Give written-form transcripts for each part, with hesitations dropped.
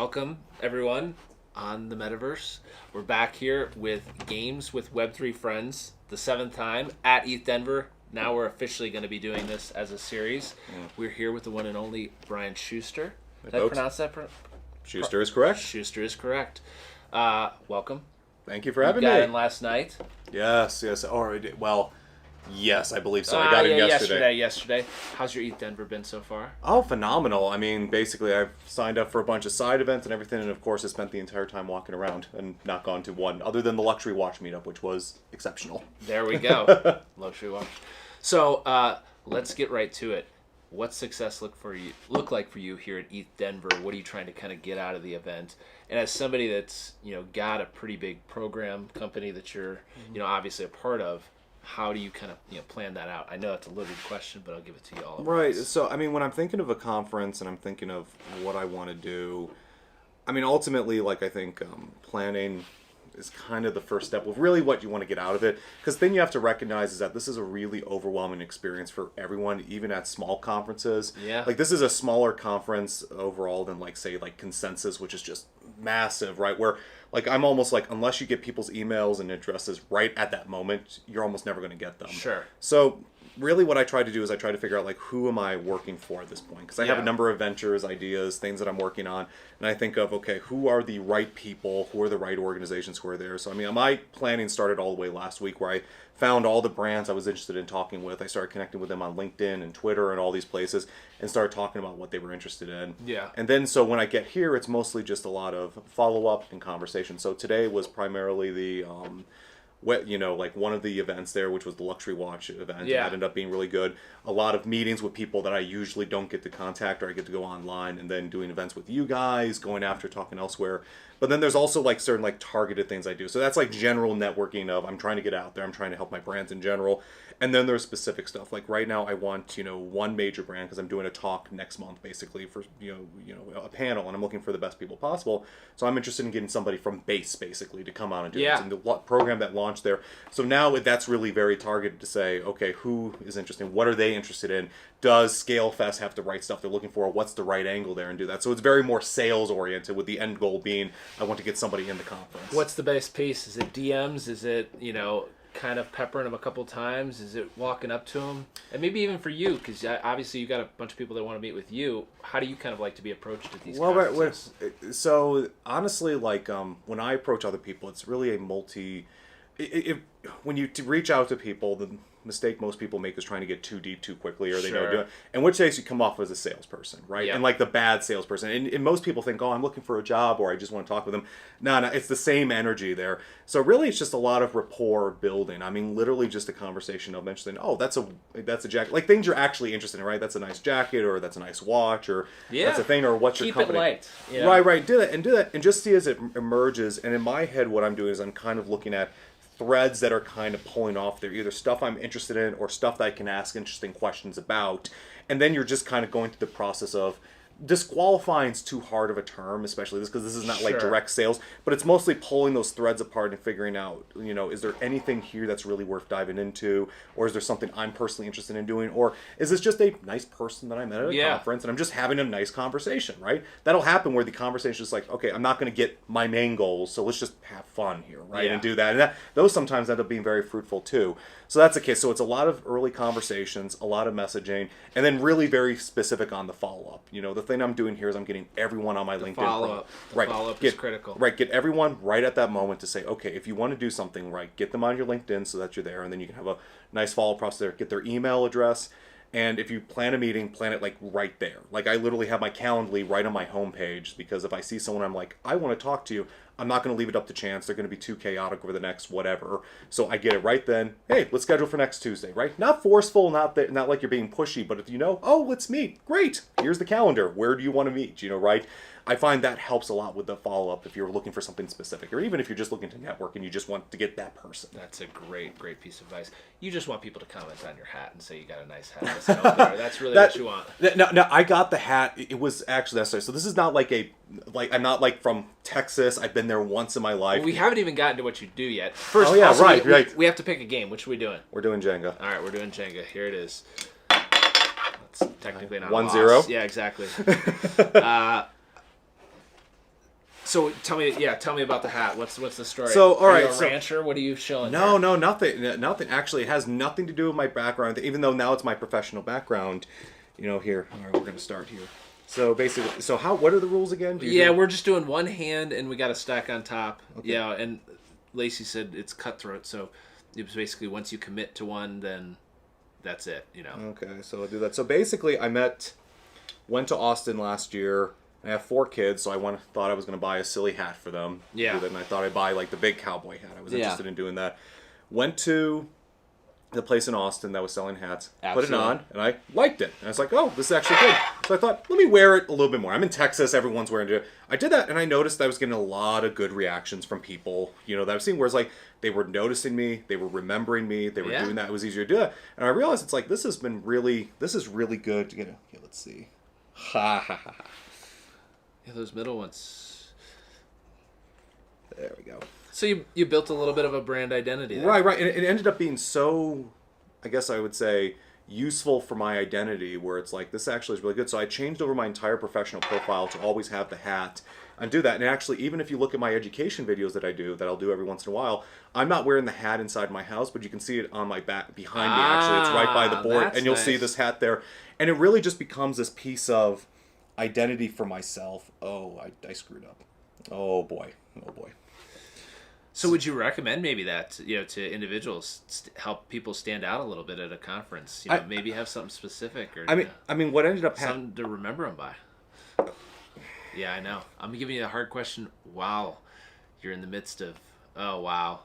Welcome, everyone, on the Metaverse. We're back here with Games with Web3 Friends, the 7th time, at ETHDenver. Now we're officially going to be doing this as a series. We're here with the one and only Brian Schuster. Did I pronounce that? Schuster is correct. Schuster is correct. Welcome. Thank you for having You got me. in last night. Yes. Yes, I believe so. I got in yesterday. How's your ETHDenver been so far? Oh, phenomenal. I mean, basically, I've signed up for a bunch of side events and everything, and of course, I spent the entire time walking around and not gone to one, other than the luxury watch meetup, which was exceptional. There we go. Luxury watch. So, let's get right to it. What's success look like for you here at ETHDenver? What are you trying to kind of get out of the event? And as somebody that's got a pretty big program company that you're obviously a part of, how do you kind of plan that out? I know that's a loaded question, but I'll give it to you all. Right. So I mean, when I'm thinking of a conference and I'm thinking of what I want to do, I mean, ultimately, like I think planning is kind of the first step of really what you want to get out of it. Because the thing you have to recognize is that this is a really overwhelming experience for everyone, even at small conferences. Yeah. Like this is a smaller conference overall than say Consensus, which is just massive, right? Where I'm almost unless you get people's emails and addresses right at that moment, you're almost never going to get them. Sure. So really what I try to do is I try to figure out who am I working for at this point, because I have a number of ventures, ideas, things that I'm working on, and I think of, okay, who are the right people, who are the right organizations who are there. So I mean, my planning started all the way last week, where I found all the brands I was interested in talking with. I started connecting with them on LinkedIn and Twitter and all these places, and started talking about what they were interested in. Yeah. And then so when I get here, it's mostly just a lot of follow-up and conversation. So today was primarily the one of the events there, which was the luxury watch event. Yeah. That ended up being really good. A lot of meetings with people that I usually don't get to contact, or I get to go online, and then doing events with you guys, going after, talking elsewhere. But then there's also certain targeted things I do. So that's general networking of I'm trying to get out there, I'm trying to help my brands in general. And then there's specific stuff. Right now I want, one major brand, because I'm doing a talk next month basically for, a panel, and I'm looking for the best people possible. So I'm interested in getting somebody from Base basically to come on and do this, and the program that launched there. So now that's really very targeted to say, okay, who is interested? What are they interested in? Does ScaleFest have the right stuff they're looking for? What's the right angle there, and do that? So it's very more sales oriented, with the end goal being I want to get somebody in the conference. What's the base piece? Is it DMs? Is it, kind of peppering them a couple times? Is it walking up to them? And maybe even for you, because obviously you've got a bunch of people that want to meet with you. How do you kind of like to be approached at these conferences? So honestly, when I approach other people, it's really a when you reach out to people, the mistake most people make is trying to get too deep too quickly, or they don't do it. In which case you come off as a salesperson, right? Yeah. And the bad salesperson. And most people think, oh, I'm looking for a job, or I just want to talk with them. No, it's the same energy there. So really it's just a lot of rapport building. I mean, literally just a conversation of mentioning, oh, that's a jacket. Things you're actually interested in, right? That's a nice jacket, or that's a nice watch, or that's a thing, or what's your company. Keep it light. Right. Do that, and just see as it emerges. And in my head, what I'm doing is I'm kind of looking at threads that are kind of pulling off there, either stuff I'm interested in or stuff that I can ask interesting questions about. And then you're just kind of going through the process of disqualifying is too hard of a term, especially this, because this is not direct sales, but it's mostly pulling those threads apart and figuring out, is there anything here that's really worth diving into, or is there something I'm personally interested in doing, or is this just a nice person that I met at a conference and I'm just having a nice conversation, right? That'll happen where the conversation is okay, I'm not going to get my main goals, so let's just have fun here, right? And do that. And those sometimes end up being very fruitful too. So that's the case. So it's a lot of early conversations, a lot of messaging, and then really very specific on the follow-up. The thing I'm doing here is I'm getting everyone on my LinkedIn. Follow-up. Follow-up is critical. Right. Get everyone right at that moment to say, okay, if you want to do something, right, get them on your LinkedIn so that you're there, and then you can have a nice follow-up process there. Get their email address. And if you plan a meeting, plan it right there. I literally have my Calendly right on my homepage, because if I see someone I'm I want to talk to you, I'm not going to leave it up to chance. They're going to be too chaotic over the next whatever. So I get it right then. Hey, let's schedule for next Tuesday, right? Not forceful, not like you're being pushy, but if oh, let's meet. Great. Here's the calendar. Where do you want to meet? Right? I find that helps a lot with the follow-up if you're looking for something specific, or even if you're just looking to network and you just want to get that person. That's a great piece of advice. You just want people to comment on your hat and say you got a nice hat. That's really what you want. No, I got the hat. It was actually necessary. So this is not I'm not from Texas. I've been there once in my life. Well, we haven't even gotten to what you do yet. First, right. We have to pick a game. Which are we doing? We're doing Jenga. All right, we're doing Jenga. Here it is. That's technically not 1-0. Yeah, exactly. So tell me about the hat. What's the story? So, all Are right, you a so- rancher? What are you showing? No, no, nothing. Nothing. Actually, it has nothing to do with my background. Even though now it's my professional background. Here. All right, we're gonna start here. So basically, what are the rules again? We're just doing one hand, and we got a stack on top. Okay. Yeah, and Lacey said it's cutthroat, so it's basically once you commit to one, then that's it. Okay, so I'll do that. So basically, went to Austin last year. I have 4 kids, so I thought I was going to buy a silly hat for them. Yeah. And I thought I'd buy like the big cowboy hat. I was interested in doing that. Went to the place in Austin that was selling hats. Absolutely. Put it on, and I liked it. And I was like, oh, this is actually good. So I thought, let me wear it a little bit more. I'm in Texas. Everyone's wearing it. I did that, and I noticed I was getting a lot of good reactions from people, that I've seen, where it's like they were noticing me, they were remembering me, they were doing that. It was easier to do that. And I realized it's like, this is really good to get a, let's see. Ha ha ha. Yeah, those middle ones. There we go. So you built a little bit of a brand identity there. Right. And it ended up being so, I guess I would say, useful for my identity, where it's like, this actually is really good. So I changed over my entire professional profile to always have the hat and do that. And actually, even if you look at my education videos that I'll do every once in a while, I'm not wearing the hat inside my house, but you can see it on my back behind me. Actually, it's right by the board, and you'll see this hat there. And it really just becomes this piece of identity for myself. Oh, I screwed up. Oh boy. So would you recommend maybe that to individuals, help people stand out a little bit at a conference? Maybe have something specific, or I mean, what ended up happening, something to remember them by. Yeah, I know. I'm giving you a hard question. Wow, you're in the midst of. Oh wow.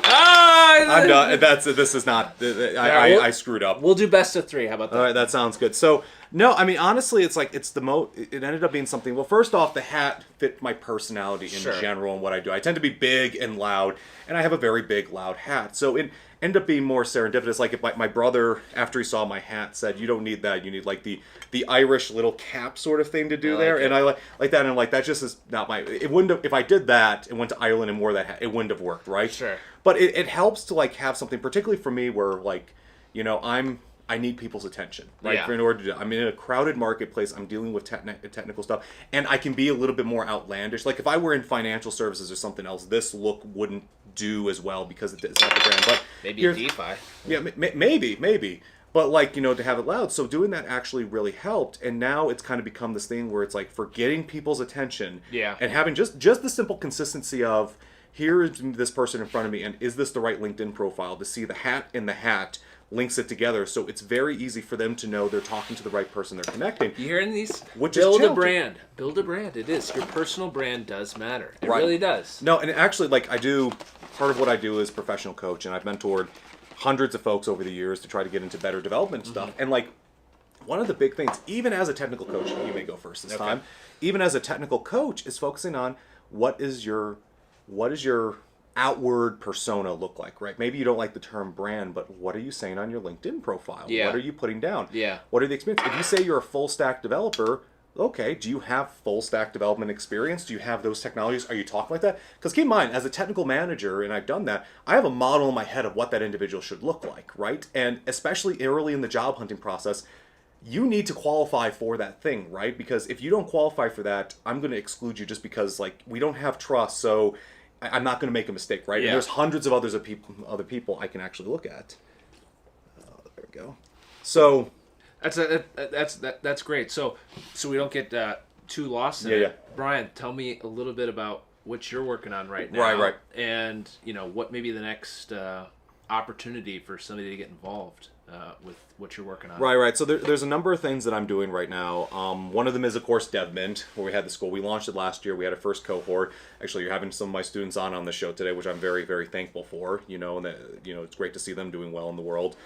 I'm done. This is not. I screwed up. We'll do best of 3. How about that? All right, that sounds good. So no, I mean, honestly, it's like it ended up being something. Well, first off, the hat fit my personality in general and what I do. I tend to be big and loud, and I have a very big, loud hat. So it ended up being more serendipitous. Like if my brother, after he saw my hat, said, "You don't need that. You need like the Irish little cap sort of thing to do there." And I like that, and I'm like, that just is not my. It wouldn't have, if I did that and went to Ireland and wore that hat, it wouldn't have worked, right? Sure. But it helps to like have something, particularly for me, where like I need people's attention, right? Yeah. In order to do, I'm in a crowded marketplace. I'm dealing with technical stuff, and I can be a little bit more outlandish. Like if I were in financial services or something else, this look wouldn't do as well because it's not the brand. But maybe DeFi. Yeah, maybe. But like to have it loud. So doing that actually really helped, and now it's kind of become this thing where it's like for getting people's attention. Yeah. And having just the simple consistency of, here is this person in front of me, and is this the right LinkedIn profile? To see the hat in the hat links it together, so it's very easy for them to know they're talking to the right person they're connecting. You hearing these? Which Build is a brand. Build a brand. It is. Your personal brand does matter. It really does. No, and actually, like part of what I do is professional coach, and I've mentored hundreds of folks over the years to try to get into better development stuff. And like one of the big things, even as a technical coach, you may go first this time, even as a technical coach, is focusing on what is your outward persona look like, right? Maybe you don't like the term brand, but what are you saying on your LinkedIn profile? Yeah. What are you putting down? Yeah. What are the experiences? If you say you're a full stack developer, okay, do you have full stack development experience? Do you have those technologies? Are you talking like that? Because keep in mind, as a technical manager, and I've done that, I have a model in my head of what that individual should look like, right? And especially early in the job hunting process, you need to qualify for that thing, right? Because if you don't qualify for that, I'm going to exclude you just because like we don't have trust, so I'm not going to make a mistake, right? Yeah. And there's hundreds of other people I can actually look at. There we go. So that's great. So we don't get too lost in it. Yeah. Brian, tell me a little bit about what you're working on right now. Right. And what may be the next opportunity for somebody to get involved with what you're working on. Right. So there's a number of things that I'm doing right now. One of them is, of course, DevMint, where we had the school. We launched it last year. We had a first cohort. Actually, you're having some of my students on the show today, which I'm very, very thankful for. And that, it's great to see them doing well in the world.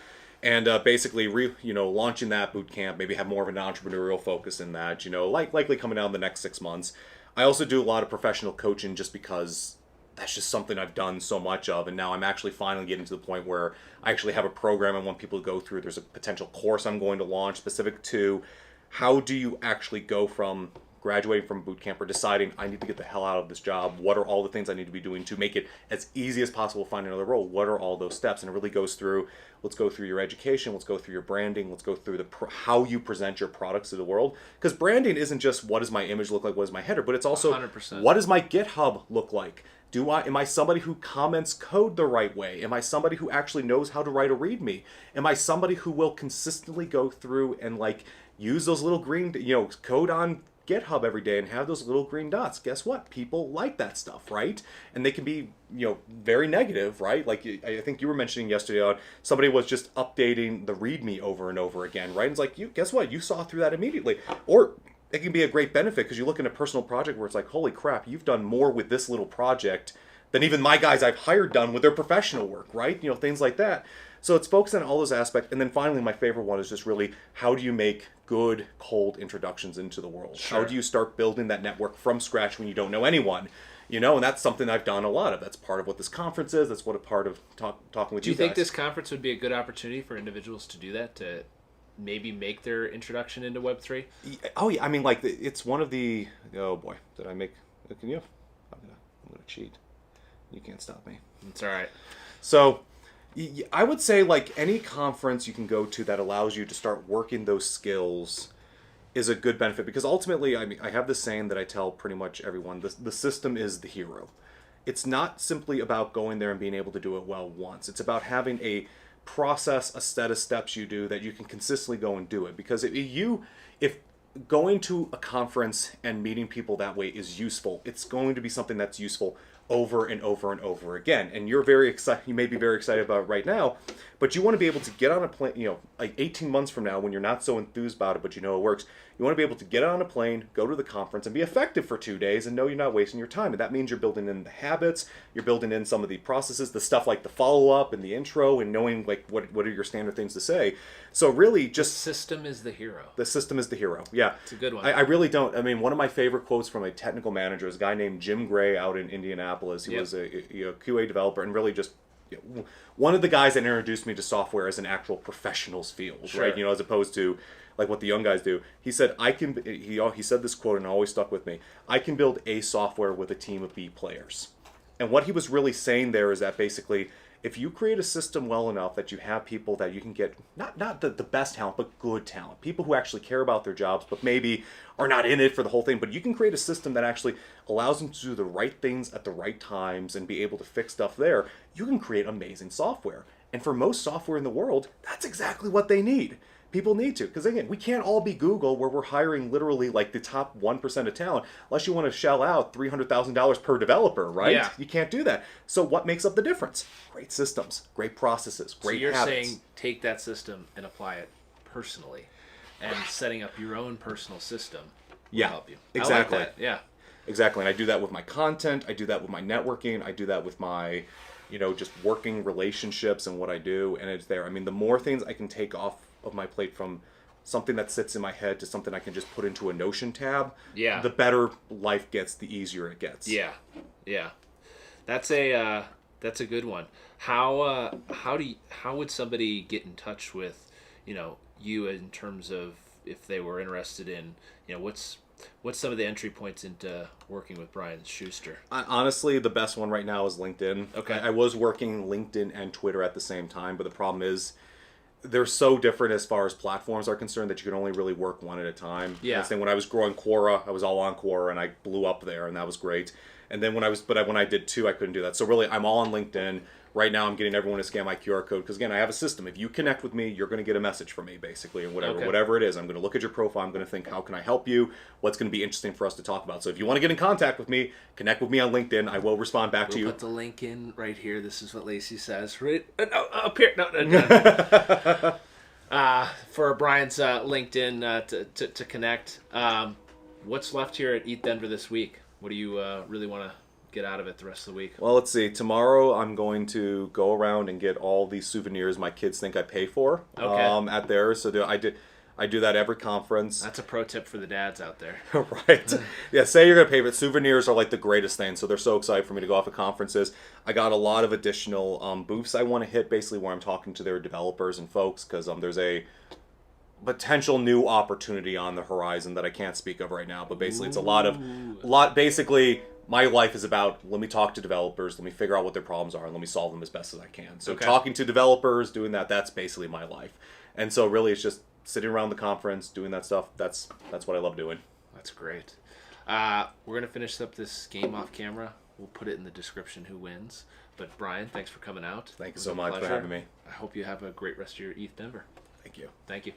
And basically, launching that boot camp, maybe have more of an entrepreneurial focus in that. Likely coming out in the next 6 months. I also do a lot of professional coaching just because that's just something I've done so much of, and now I'm actually finally getting to the point where I actually have a program I want people to go through. There's a potential course I'm going to launch specific to how do you actually go from graduating from boot camp or deciding I need to get the hell out of this job, what are all the things I need to be doing to make it as easy as possible to find another role? What are all those steps? And it really goes through, let's go through your education, let's go through your branding, let's go through how you present your products to the world. Because branding isn't just what does my image look like, what is my header, but it's also 100%. what does my GitHub look like? Am I somebody who comments code the right way? Am I somebody who actually knows how to write a README? Am I somebody who will consistently go through and like use those little green, code on GitHub every day and have those little green dots? Guess what? People like that stuff, right? And they can be, very negative, right? Like I think you were mentioning yesterday, somebody was just updating the README over and over again, right? And it's like, guess what? You saw through that immediately. Or it can be a great benefit because you look in a personal project where it's like, holy crap, you've done more with this little project than even my guys I've hired done with their professional work, right? Things like that. So it's focused on all those aspects. And then finally, my favorite one is just really, how do you make good cold introductions into the world? Sure. How do you start building that network from scratch when you don't know anyone? And that's something I've done a lot of. That's part of what this conference is. That's what a part of talking with you guys. Do you think this conference would be a good opportunity for individuals to do that, to maybe make their introduction into Web3? Oh, yeah. I mean, like, it's one of the... Oh, boy. Did I make... Can you... I'm going to cheat. You can't stop me. It's all right. So... I would say, like, any conference you can go to that allows you to start working those skills is a good benefit, because ultimately, I mean, I have this saying that I tell pretty much everyone: the system is the hero. It's not simply about going there and being able to do it well once. It's about having a process, a set of steps you do that you can consistently go and do it. Because if going to a conference and meeting people that way is useful, it's going to be something that's useful over and over and over again. And you're very excited, you may be very excited about it right now, but you want to be able to get on a plane, like 18 months from now when you're not so enthused about it, but you know it works. You want to be able to get on a plane, go to the conference, and be effective for 2 days and know you're not wasting your time. And that means you're building in the habits, you're building in some of the processes, the stuff like the follow-up and the intro, and knowing like what are your standard things to say. So really just... The system is the hero. The system is the hero, yeah. It's a good one. I really don't... I mean, one of my favorite quotes from a technical manager is a guy named Jim Gray out in Indianapolis. He was a QA developer and really just... one of the guys that introduced me to software as an actual professionals field, Sure. right? As opposed to like what the young guys do. He said, he said this quote and it always stuck with me: I can build A software with a team of B players. And what he was really saying there is that basically, if you create a system well enough that you have people that you can get, not the best talent, but good talent, people who actually care about their jobs, but maybe are not in it for the whole thing, but you can create a system that actually allows them to do the right things at the right times and be able to fix stuff there, you can create amazing software. And for most software in the world, that's exactly what they need. People need to, because again, we can't all be Google where we're hiring literally like the top 1% of talent unless you want to shell out $300,000 per developer, right? Yeah. You can't do that. So what makes up the difference? Great systems, great processes, great habits. So you're saying take that system and apply it personally, and setting up your own personal system will help you. Exactly. I like that. Yeah. Exactly. And I do that with my content. I do that with my networking. I do that with my, just working relationships and what I do. And it's there. I mean, the more things I can take off of my plate from something that sits in my head to something I can just put into a Notion tab, the better life gets, the easier it gets. Yeah. Yeah. That's a good one. How would somebody get in touch with, you in terms of if they were interested in, what's some of the entry points into working with Brian Schuster? Honestly, the best one right now is LinkedIn. Okay. I was working LinkedIn and Twitter at the same time, but the problem is they're so different as far as platforms are concerned that you can only really work one at a time. Yeah. And when I was growing Quora, I was all on Quora and I blew up there and that was great. And then when I did two, I couldn't do that. So really, I'm all on LinkedIn. Right now, I'm getting everyone to scan my QR code because, again, I have a system. If you connect with me, you're going to get a message from me, basically, and whatever it is. I'm going to look at your profile. I'm going to think, how can I help you? What's going to be interesting for us to talk about? So if you want to get in contact with me, connect with me on LinkedIn. I will respond back to you. We'll put the link in right here. This is what Lacey says. Right up here. No. For Brian's LinkedIn to connect. What's left here at ETHDenver this week? What do you really want to get out of it the rest of the week? Well, let's see. Tomorrow I'm going to go around and get all these souvenirs my kids think I pay for at theirs. So I do that every conference. That's a pro tip for the dads out there. Right. Yeah, say you're going to pay, but souvenirs are like the greatest thing. So they're so excited for me to go off at conferences. I got a lot of additional booths I want to hit, basically where I'm talking to their developers and folks, because there's a potential new opportunity on the horizon that I can't speak of right now. But basically, it's a lot. Basically, my life is about, let me talk to developers, let me figure out what their problems are, and let me solve them as best as I can. So talking to developers, doing that's basically my life. And so really, it's just sitting around the conference, doing that stuff. That's what I love doing. That's great. We're going to finish up this game off camera. We'll put it in the description who wins. But Brian, thanks for coming out. Thank you so much for having me. I hope you have a great rest of your ETHDenver. Thank you. Thank you.